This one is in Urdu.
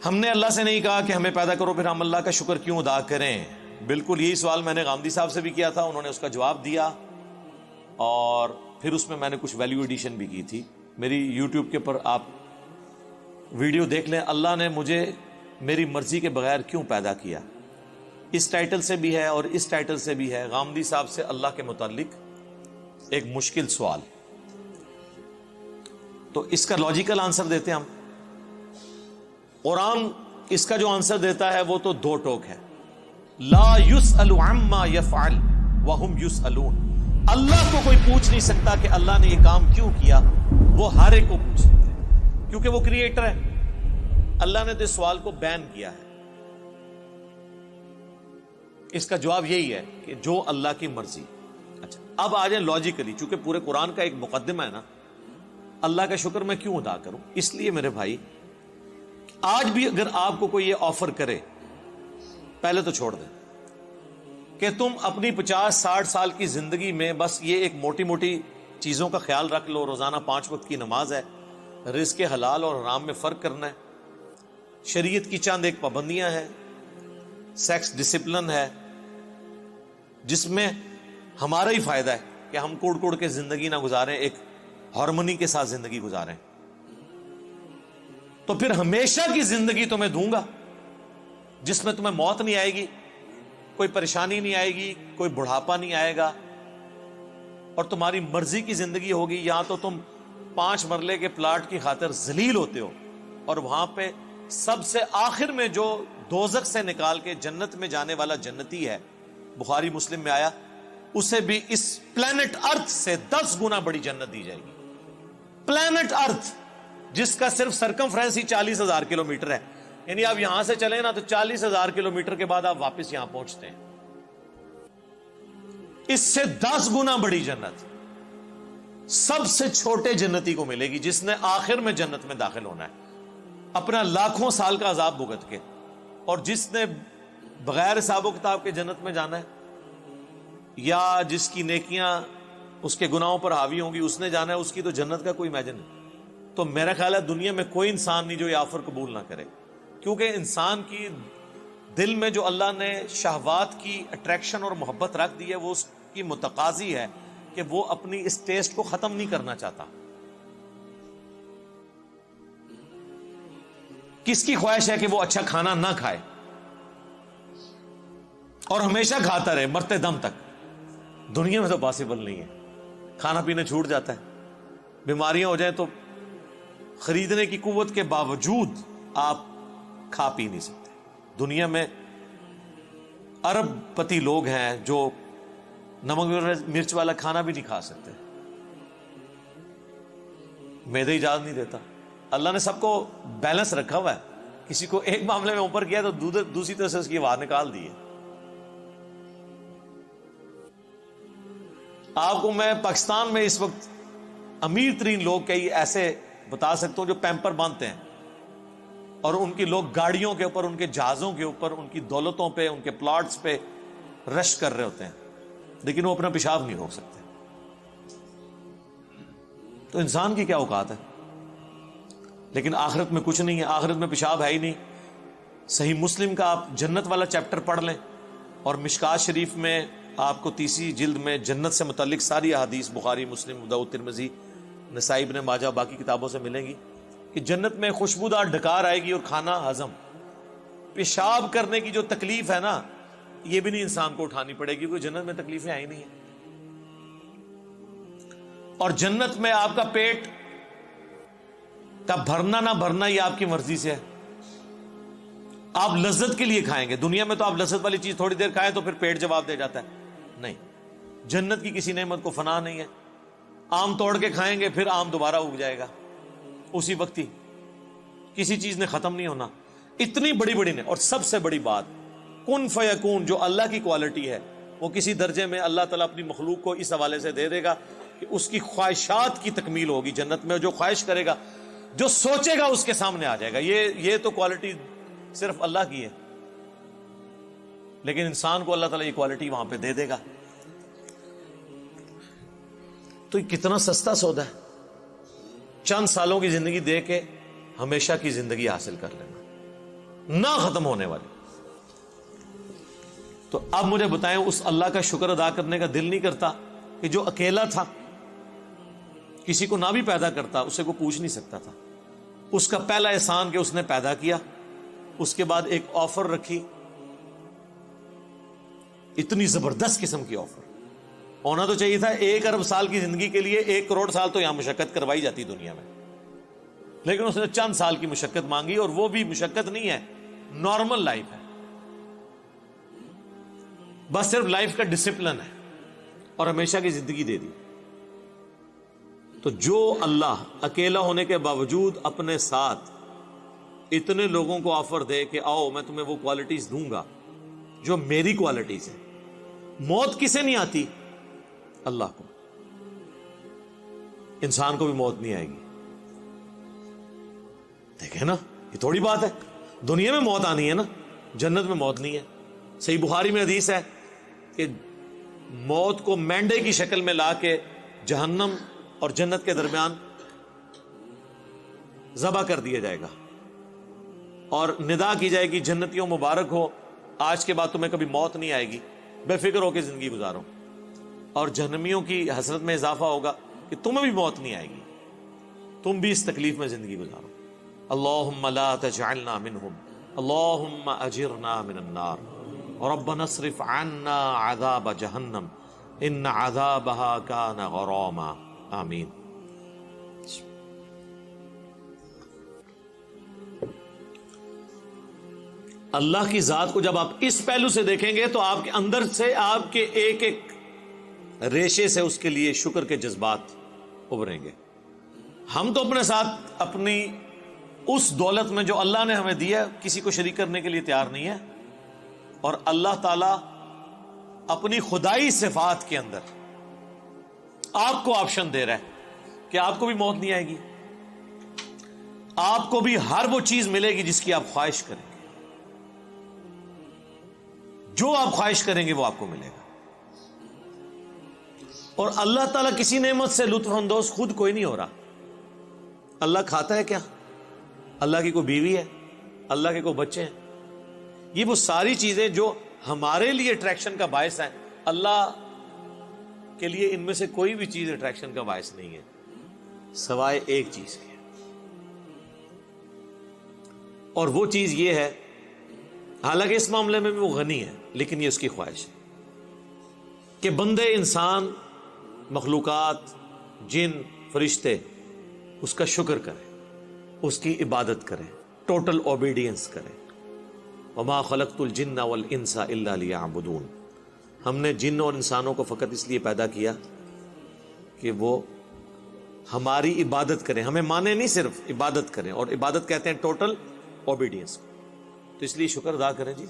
ہم نے اللہ سے نہیں کہا کہ ہمیں پیدا کرو پھر ہم اللہ کا شکر کیوں ادا کریں. بالکل یہی سوال میں نے غامدی صاحب سے بھی کیا تھا, انہوں نے اس کا جواب دیا, اور پھر اس میں میں نے کچھ ویلیو ایڈیشن بھی کی تھی. میری یوٹیوب کے پر آپ ویڈیو دیکھ لیں, اللہ نے مجھے میری مرضی کے بغیر کیوں پیدا کیا. اس ٹائٹل سے بھی ہے اور اس ٹائٹل سے بھی ہے, غامدی صاحب سے اللہ کے متعلق ایک مشکل سوال. تو اس کا لاجیکل آنسر دیتے ہیں ہم. قرآن اس کا جو آنسر دیتا ہے وہ تو دو ٹوک ہے, لا یسأل عما یفعل وہم یسألون. اللہ کو کوئی پوچھ نہیں سکتا کہ اللہ نے یہ کام کیوں کیا, وہ ہر ایک کو پوچھ سکتے ہیں کیونکہ وہ کریٹر ہے. اللہ نے تو اس سوال کو بین کیا ہے. اس کا جواب یہی ہے کہ جو اللہ کی مرضی. اچھا اب آ جائیں لاجیکلی, چونکہ پورے قرآن کا ایک مقدمہ ہے نا, اللہ کا شکر میں کیوں ادا کروں. اس لیے میرے بھائی, آج بھی اگر آپ کو کوئی یہ آفر کرے, پہلے تو چھوڑ دیں کہ تم اپنی 50-60 سال کی زندگی میں بس یہ ایک موٹی موٹی چیزوں کا خیال رکھ لو, روزانہ 5 وقت کی نماز ہے, رزق حلال اور حرام میں فرق کرنا ہے, شریعت کی چند ایک پابندیاں ہیں, سیکس ڈسپلن ہے جس میں ہمارا ہی فائدہ ہے کہ ہم کوڑ کوڑ کے زندگی نہ گزاریں, ایک ہارمونی کے ساتھ زندگی گزاریں. تو پھر ہمیشہ کی زندگی تمہیں دوں گا جس میں تمہیں موت نہیں آئے گی, کوئی پریشانی نہیں آئے گی, کوئی بڑھاپا نہیں آئے گا, اور تمہاری مرضی کی زندگی ہوگی. یہاں تو تم 5 مرلے کے پلاٹ کی خاطر ذلیل ہوتے ہو, اور وہاں پہ سب سے آخر میں جو دوزخ سے نکال کے جنت میں جانے والا جنتی ہے, بخاری مسلم میں آیا, اسے بھی اس پلانٹ ارتھ سے 10 گنا بڑی جنت دی جائے گی. پلانٹ ارتھ جس کا صرف سرکمفرنس ہی 40,000 کلومیٹر ہے, یعنی آپ یہاں سے چلیں نا تو 40,000 کلومیٹر کے بعد آپ واپس یہاں پہنچتے ہیں. اس سے 10 گنا بڑی جنت سب سے چھوٹے جنتی کو ملے گی جس نے آخر میں جنت میں داخل ہونا ہے اپنا لاکھوں سال کا عذاب بھگت کے, اور جس نے بغیر حساب و کتاب کے جنت میں جانا ہے, یا جس کی نیکیاں اس کے گناہوں پر حاوی ہوں گی اس نے جانا ہے, اس کی تو جنت کا کوئی امیجن نہیں. تو میرا خیال ہے دنیا میں کوئی انسان نہیں جو یہ آفر قبول نہ کرے, کیونکہ انسان کی دل میں جو اللہ نے شہوات کی اٹریکشن اور محبت رکھ دی ہے وہ اس کی متقاضی ہے کہ وہ اپنی اس ٹیسٹ کو ختم نہیں کرنا چاہتا. کس کی خواہش ہے کہ وہ اچھا کھانا نہ کھائے اور ہمیشہ کھاتا رہے مرتے دم تک؟ دنیا میں تو پاسبل نہیں ہے. کھانا پینا چھوٹ جاتا ہے, بیماریاں ہو جائیں تو خریدنے کی قوت کے باوجود آپ کھا پی نہیں سکتے. دنیا میں ارب پتی لوگ ہیں جو نمک مرچ والا کھانا بھی نہیں کھا سکتے, معدہ اجازت نہیں دیتا. اللہ نے سب کو بیلنس رکھا ہوا ہے, کسی کو ایک معاملے میں اوپر کیا تو دوسری طرف سے اس کی آواز نکال دی ہے. آپ کو میں پاکستان میں اس وقت امیر ترین لوگ کئی ایسے بتا سکتا ہوں جو پیمپر باندھتے ہیں, اور ان کی لوگ گاڑیوں کے اوپر, ان کے جہازوں کے اوپر, ان کی دولتوں پہ, ان کے پلاٹس پہ رش کر رہے ہوتے ہیں, لیکن وہ اپنا پیشاب نہیں روک سکتے. تو انسان کی کیا اوقات ہے؟ لیکن آخرت میں کچھ نہیں ہے, آخرت میں پیشاب ہے ہی نہیں. صحیح مسلم کا آپ جنت والا چیپٹر پڑھ لیں, اور مشکات شریف میں آپ کو 30 جلد میں جنت سے متعلق ساری احادیث بخاری, مسلم, ابو داؤد, ترمذی, نسائی, ابن ماجہ, باقی کتابوں سے ملیں گی کہ جنت میں خوشبودار ڈکار آئے گی اور کھانا ہضم. پیشاب کرنے کی جو تکلیف ہے نا, یہ بھی نہیں انسان کو اٹھانی پڑے گی, کیونکہ جنت میں تکلیفیں آئی نہیں ہیں. اور جنت میں آپ کا پیٹ کا بھرنا نہ بھرنا یہ آپ کی مرضی سے ہے. آپ لذت کے لیے کھائیں گے. دنیا میں تو آپ لذت والی چیز تھوڑی دیر کھائیں تو پھر پیٹ جواب دے جاتا ہے. نہیں, جنت کی کسی نعمت کو فنا نہیں ہے. آم توڑ کے کھائیں گے پھر آم دوبارہ اگ جائے گا اسی وقت ہی, کسی چیز نے ختم نہیں ہونا. اتنی بڑی بڑی نے, اور سب سے بڑی بات کن فیکون جو اللہ کی کوالٹی ہے وہ کسی درجے میں اللہ تعالیٰ اپنی مخلوق کو اس حوالے سے دے دے گا کہ اس کی خواہشات کی تکمیل ہوگی جنت میں. جو خواہش کرے گا, جو سوچے گا اس کے سامنے آ جائے گا. یہ تو کوالٹی صرف اللہ کی ہے, لیکن انسان کو اللہ تعالیٰ یہ کوالٹی وہاں پہ دے دے گا. تو یہ کتنا سستا سودا ہے, چند سالوں کی زندگی دے کے ہمیشہ کی زندگی حاصل کر لینا. نہ ختم ہونے والی. تو اب مجھے بتائیں اس اللہ کا شکر ادا کرنے کا دل نہیں کرتا کہ جو اکیلا تھا, کسی کو نہ بھی پیدا کرتا, اسے کوئی پوچھ نہیں سکتا تھا, اس کا پہلا احسان کہ اس نے پیدا کیا, اس کے بعد ایک آفر رکھی, اتنی زبردست قسم کی آفر. ہونا تو چاہیے تھا 1 ارب سال کی زندگی کے لیے 1 کروڑ سال تو یہاں مشقت کروائی جاتی دنیا میں, لیکن اس نے چند سال کی مشقت مانگی, اور وہ بھی مشقت نہیں ہے, نارمل لائف ہے, بس صرف لائف کا ڈسپلن ہے, اور ہمیشہ کی زندگی دے دی. تو جو اللہ اکیلا ہونے کے باوجود اپنے ساتھ اتنے لوگوں کو آفر دے کہ آؤ میں تمہیں وہ کوالٹیز دوں گا جو میری کوالٹیز ہیں. موت کسے نہیں آتی؟ اللہ کو. انسان کو بھی موت نہیں آئے گی. دیکھیں نا, یہ تھوڑی بات ہے, دنیا میں موت آنی ہے نا, جنت میں موت نہیں ہے. صحیح بخاری میں حدیث ہے کہ موت کو مینڈے کی شکل میں لا کے جہنم اور جنت کے درمیان ذبح کر دیا جائے گا, اور ندا کی جائے گی جنتیوں مبارک ہو, آج کے بعد تمہیں کبھی موت نہیں آئے گی, بے فکر ہو کے زندگی گزارو. اور جہنمیوں کی حسرت میں اضافہ ہوگا کہ تمہیں بھی موت نہیں آئے گی, تم بھی اس تکلیف میں زندگی گزارو. اللہم لا تجعلنا منہم, اللہم اجرنا من النار, ربنا اصرف عنا عذاب جہنم ان عذابها کان غراما. آمین. اللہ کی ذات کو جب آپ اس پہلو سے دیکھیں گے تو آپ کے اندر سے, آپ کے ایک ایک ریشے سے اس کے لیے شکر کے جذبات ابھریں گے. ہم تو اپنے ساتھ اپنی اس دولت میں جو اللہ نے ہمیں دیا کسی کو شریک کرنے کے لیے تیار نہیں ہے, اور اللہ تعالی اپنی خدائی صفات کے اندر آپ کو آپشن دے رہا ہے کہ آپ کو بھی موت نہیں آئے گی, آپ کو بھی ہر وہ چیز ملے گی جس کی آپ خواہش کریں گے, جو آپ خواہش کریں گے وہ آپ کو ملے گا. اور اللہ تعالیٰ کسی نعمت سے لطف اندوز خود کوئی نہیں ہو رہا. اللہ کھاتا ہے کیا؟ اللہ کی کوئی بیوی ہے؟ اللہ کے کوئی بچے ہیں؟ یہ وہ ساری چیزیں جو ہمارے لیے اٹریکشن کا باعث ہیں, اللہ کے لیے ان میں سے کوئی بھی چیز اٹریکشن کا باعث نہیں ہے سوائے ایک چیز کے, اور وہ چیز یہ ہے, حالانکہ اس معاملے میں بھی وہ غنی ہے, لیکن یہ اس کی خواہش ہے کہ بندے, انسان, مخلوقات, جن, فرشتے اس کا شکر کریں, اس کی عبادت کریں, ٹوٹل اوبیڈینس کریں. وما خلقت الجن والانس الا لیعبدون. ہم نے جن اور انسانوں کو فقط اس لیے پیدا کیا کہ وہ ہماری عبادت کریں, ہمیں مانے نہیں, صرف عبادت کریں, اور عبادت کہتے ہیں ٹوٹل اوبیڈینس. تو اس لیے شکر ادا کریں جی.